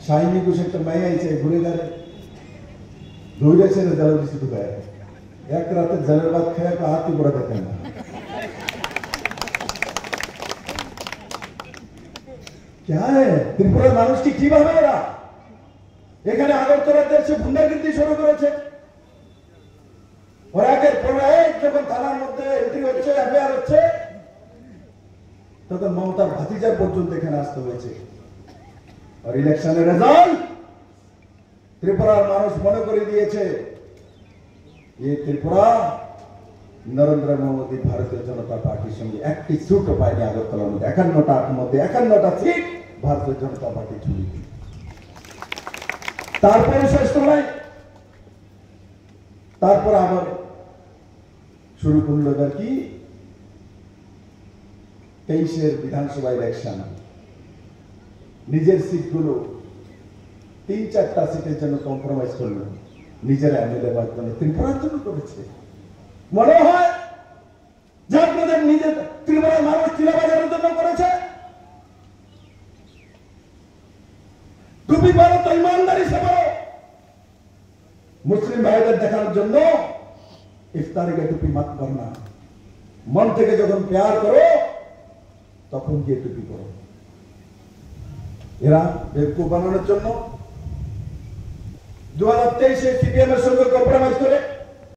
শাহিনী ঘোষ একটা মেয়ে আইছে ঘুরে দাঁড়ে দৌড়েছে না জলের বেশি ঢুকায় এক রাতে জলের ভাত খেয়ে হাতি পড়া দেখেন না ত্রিপুরার মানুষটি কিভাবে এরা এখানে আগরতলার দেশে গুন্ডাগিরি শুরু করেছে ওরা একের পর এক যখন থানার মধ্যে এন্ট্রি হচ্ছে এফআইআর হচ্ছে তখন মমতার ভাতিজা পর্যন্ত এখানে আসতে হয়েছে আর ইলেকশনের রেজাল্ট ত্রিপুরার মানুষ মনে করে দিয়েছে এই ত্রিপুরা নরেন্দ্র মোদী ভারতীয় জনতা পার্টির সঙ্গে একটি সিটও পায়নি আগরতলার মধ্যে 51টা সিট ভারতীয় জনতা পার্টি চুরি তারপরে শেষ নয় তারপরে আবার শুরু করলো এবার কি 23-এর বিধানসভা ইলেকশন নিজের সিটগুলো 3-4টা সিটের জন্য কম্প্রোমাইজ করলো নিজের এমএলএ জন্য ত্রিপুরার জন্য করেছে মনে হয় যে আপনাদের নিজের ত্রিপুরার মানুষ টিলাবাজারের জন্য করেছে টুপি পরো তো ইমানদারি সে পরো মুসলিম ভাইদের দেখানোর জন্য ইফতারিকে টুপি মাত করনা মন থেকে যখন প্যার করো তখন গিয়ে টুপি করো এরা বেবকুফ বানানোর জন্য 2023-এ সিপিএম এর সঙ্গে কম্প্রোমাইজ করে